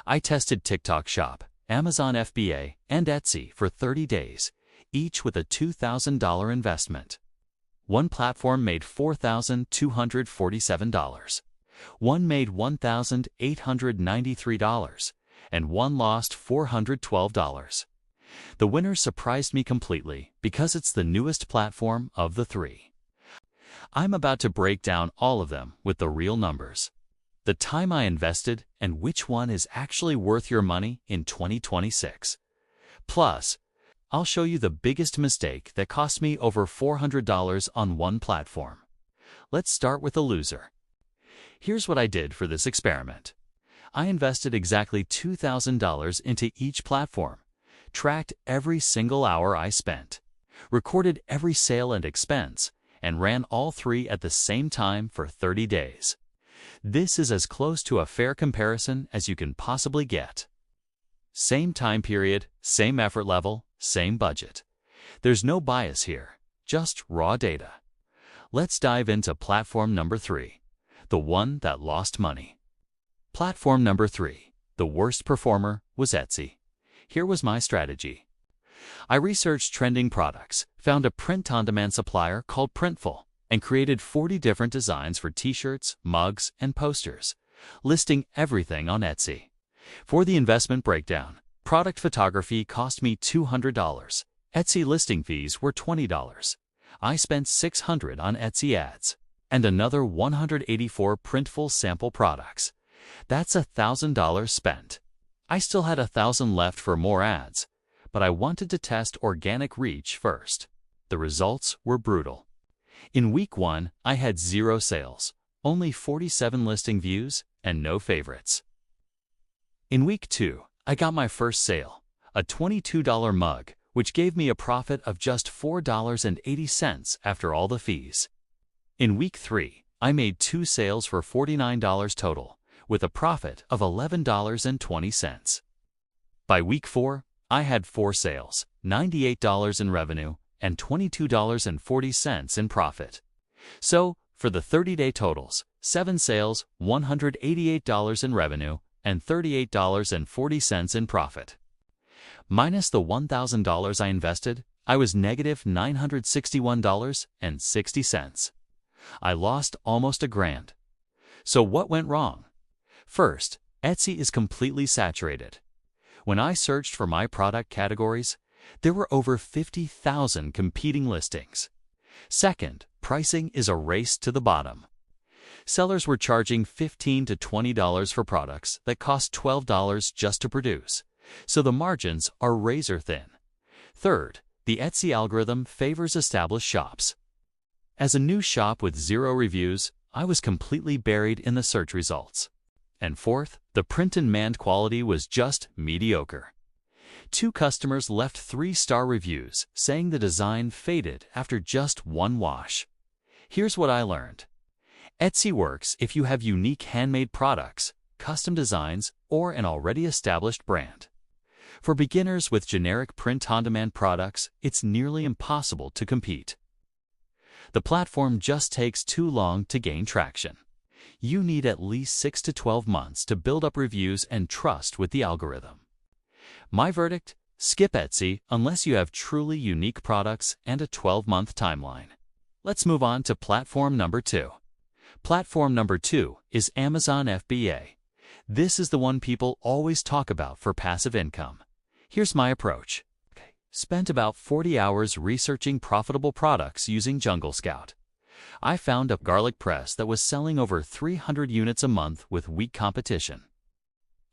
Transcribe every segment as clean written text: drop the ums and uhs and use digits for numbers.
I tested TikTok Shop, Amazon FBA, and Etsy for 30 days, each with a $2,000 investment. One platform made $4,247. One made $1,893, and one lost $412. The winner surprised me completely because it's the newest platform of the three. I'm about to break down all of them with the real numbers, the time I invested, and which one is actually worth your money in 2026. Plus, I'll show you the biggest mistake that cost me over $400 on one platform. Let's start with the loser. Here's what I did for this experiment. I invested exactly $2,000 into each platform, tracked every single hour I spent, recorded every sale and expense, and ran all three at the same time for 30 days. This is as close to a fair comparison as you can possibly get. Same time period, same effort level, same budget. There's no bias here, just raw data. Let's dive into platform number 3, the one that lost money. Platform number 3, the worst performer, was Etsy. Here was my strategy. I researched trending products, found a print-on-demand supplier called Printful, and created 40 different designs for t-shirts, mugs, and posters, listing everything on Etsy. For the investment breakdown, product photography cost me $200. Etsy listing fees were $20. I spent $600 on Etsy ads, and another $184 Printful sample products. That's $1,000 spent. I still had $1,000 left for more ads, but I wanted to test organic reach first. The results were brutal. In week 1, I had 0 sales, only 47 listing views, and no favorites. In week 2, I got my first sale, a $22 mug, which gave me a profit of just $4.80 after all the fees. In week 3, I made 2 sales for $49 total, with a profit of $11.20. By week 4, I had 4 sales, $98 in revenue, and $22.40 in profit. So, for the 30-day totals, 7 sales, $188 in revenue, and $38.40 in profit. Minus the $1,000 I invested, I was negative $961.60. I lost almost $1,000. So what went wrong? First, Etsy is completely saturated. When I searched for my product categories, there were over 50,000 competing listings. Second, pricing is a race to the bottom. Sellers were charging $15 to $20 for products that cost $12 just to produce, so the margins are razor thin. Third, the Etsy algorithm favors established shops. As a new shop with 0 reviews, I was completely buried in the search results. And fourth, the print-on-demand quality was just mediocre. 2 customers left 3-star reviews saying the design faded after just 1 wash. Here's what I learned. Etsy works if you have unique handmade products, custom designs, or an already established brand. For beginners with generic print-on-demand products, it's nearly impossible to compete. The platform just takes too long to gain traction. You need at least 6 to 12 months to build up reviews and trust with the algorithm. My verdict? Skip Etsy unless you have truly unique products and a 12-month timeline. Let's move on to platform number 2. Platform number 2 is Amazon FBA. This is the one people always talk about for passive income. Here's my approach. Spent about 40 hours researching profitable products using Jungle Scout. I found a garlic press that was selling over 300 units a month with weak competition.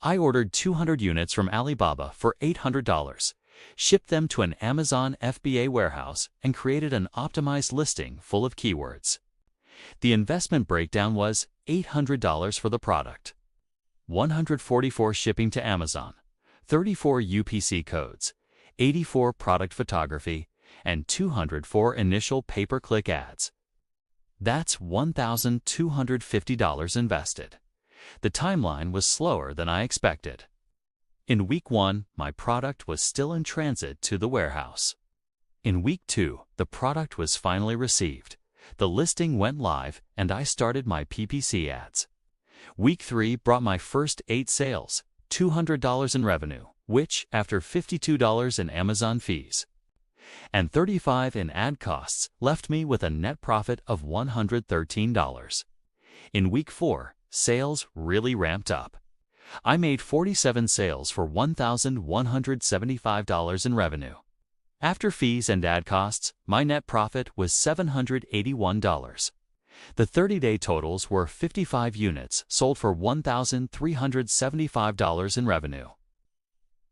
I ordered 200 units from Alibaba for $800, shipped them to an Amazon FBA warehouse, and created an optimized listing full of keywords. The investment breakdown was $800 for the product, $144 shipping to Amazon, 34 UPC codes, 84 product photography, and 204 initial pay-per-click ads. That's $1,250 invested. The timeline was slower than I expected. In week 1, my product was still in transit to the warehouse. In week 2, the product was finally received. The listing went live, and I started my PPC ads. Week 3 brought my first 8 sales, $200 in revenue, which, after $52 in Amazon fees and $35 in ad costs, left me with a net profit of $113. In week 4, sales really ramped up. I made 47 sales for $1,175 in revenue. After fees and ad costs, my net profit was $781. The 30-day totals were 55 units sold for $1,375 in revenue.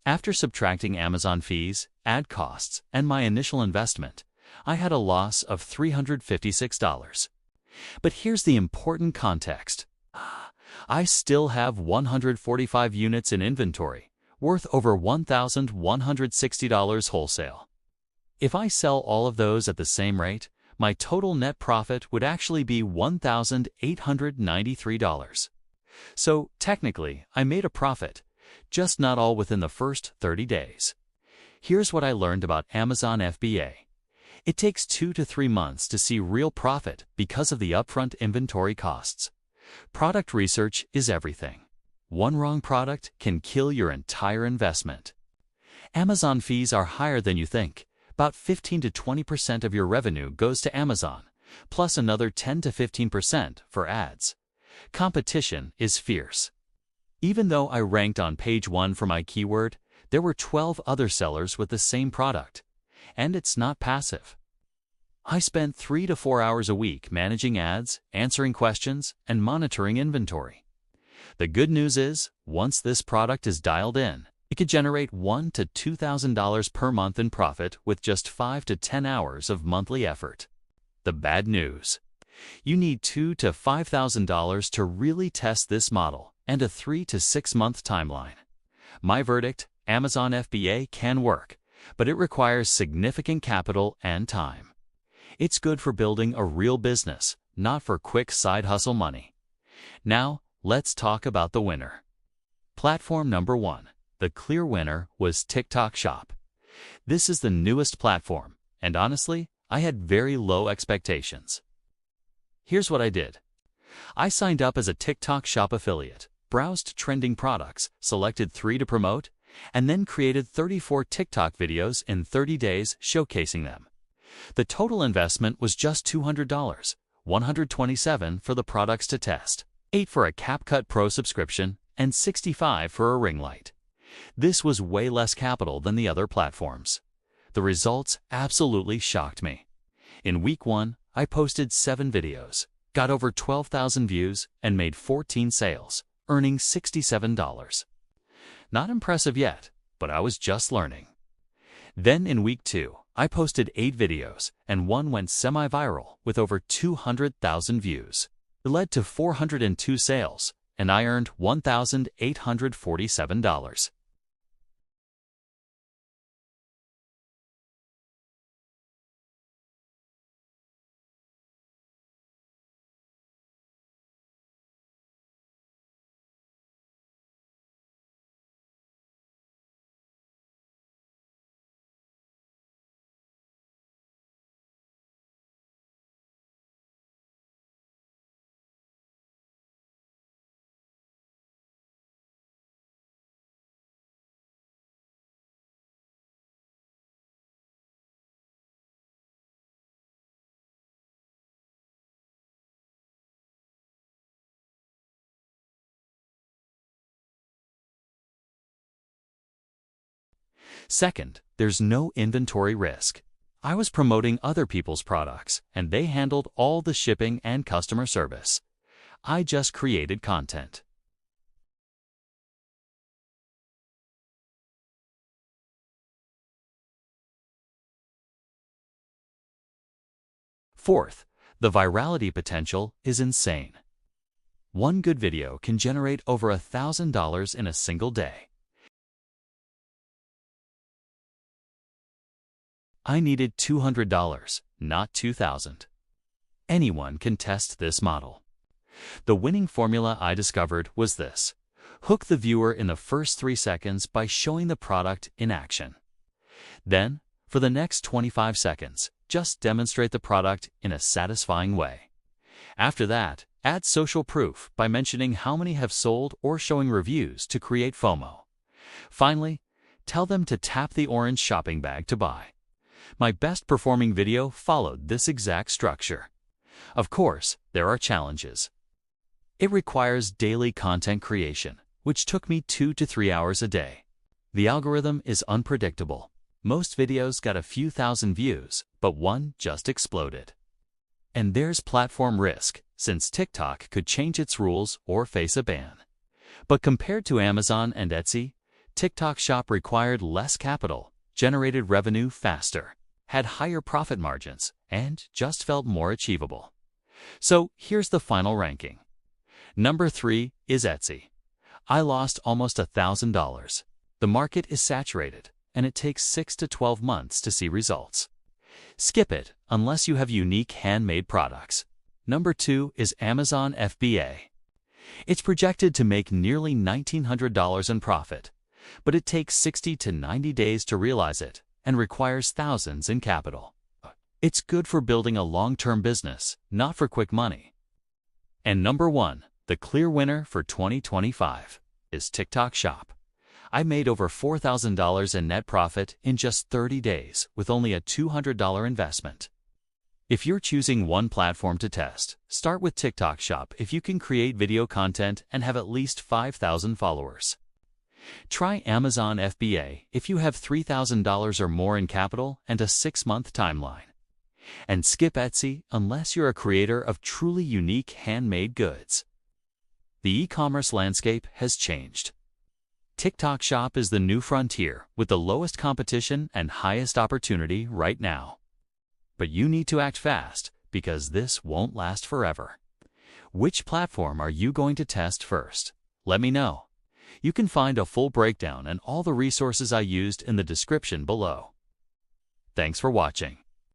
After subtracting Amazon fees, ad costs, and my initial investment, I had a loss of $356. But here's the important context. I still have 145 units in inventory, worth over $1,160 wholesale. If I sell all of those at the same rate, my total net profit would actually be $1,893. So, technically, I made a profit, just not all within the first 30 days. Here's what I learned about Amazon FBA. It takes 2 to 3 months to see real profit because of the upfront inventory costs. Product research is everything. One wrong product can kill your entire investment. Amazon fees are higher than you think. About 15 to 20% of your revenue goes to Amazon, plus another 10 to 15% for ads. Competition is fierce. Even though I ranked on page 1 for my keyword, there were 12 other sellers with the same product. And it's not passive. I spent 3 to 4 hours a week managing ads, answering questions, and monitoring inventory. The good news is, once this product is dialed in, it could generate $1,000 to $2,000 per month in profit with just 5 to 10 hours of monthly effort. The bad news: you need $2,000 to $5,000 to really test this model and a 3 to 6 month timeline. My verdict: Amazon FBA can work, but it requires significant capital and time. It's good for building a real business, not for quick side hustle money. Now, let's talk about the winner. Platform number 1. The clear winner was TikTok Shop. This is the newest platform, and honestly, I had very low expectations. Here's what I did. I signed up as a TikTok Shop affiliate, browsed trending products, selected 3 to promote, and then created 34 TikTok videos in 30 days showcasing them. The total investment was just $200, $127 for the products to test, $8 for a CapCut Pro subscription, and $65 for a ring light. This was way less capital than the other platforms. The results absolutely shocked me. In week 1, I posted 7 videos, got over 12,000 views, and made 14 sales, earning $67. Not impressive yet, but I was just learning. Then in week 2, I posted 8 videos, and one went semi-viral with over 200,000 views. It led to 402 sales, and I earned $1,847. Second, there's no inventory risk. I was promoting other people's products, and they handled all the shipping and customer service. I just created content. Fourth, the virality potential is insane. One good video can generate over $1,000 in a single day. I needed $200, not $2,000. Anyone can test this model. The winning formula I discovered was this: hook the viewer in the first 3 seconds by showing the product in action. Then, for the next 25 seconds, just demonstrate the product in a satisfying way. After that, Add social proof by mentioning how many have sold or showing reviews to create FOMO. Finally, tell them to tap the orange shopping bag to buy. My best performing video followed this exact structure. Of course, there are challenges. It requires daily content creation, which took me 2 to 3 hours a day. The algorithm is unpredictable. Most videos got a few thousand views, but one just exploded. And there's platform risk, since TikTok could change its rules or face a ban. But compared to Amazon and Etsy, TikTok Shop required less capital, generated revenue faster, had higher profit margins, and just felt more achievable. So here's the final ranking. Number 3 is Etsy. I lost almost $1,000. The market is saturated, and it takes 6 to 12 months to see results. Skip it unless you have unique handmade products. Number 2 is Amazon FBA. It's projected to make nearly $1,900 in profit, but it takes 60 to 90 days to realize it and requires thousands in capital. It's good for building a long-term business, not for quick money. And number 1, the clear winner for 2025, is TikTok Shop. I made over $4,000 in net profit in just 30 days with only a $200 investment. If you're choosing one platform to test, start with TikTok Shop if you can create video content and have at least 5,000 followers. Try Amazon FBA if you have $3,000 or more in capital and a 6-month timeline. And skip Etsy unless you're a creator of truly unique handmade goods. The e-commerce landscape has changed. TikTok Shop is the new frontier with the lowest competition and highest opportunity right now. But you need to act fast because this won't last forever. Which platform are you going to test first? Let me know. You can find a full breakdown and all the resources I used in the description below. Thanks for watching.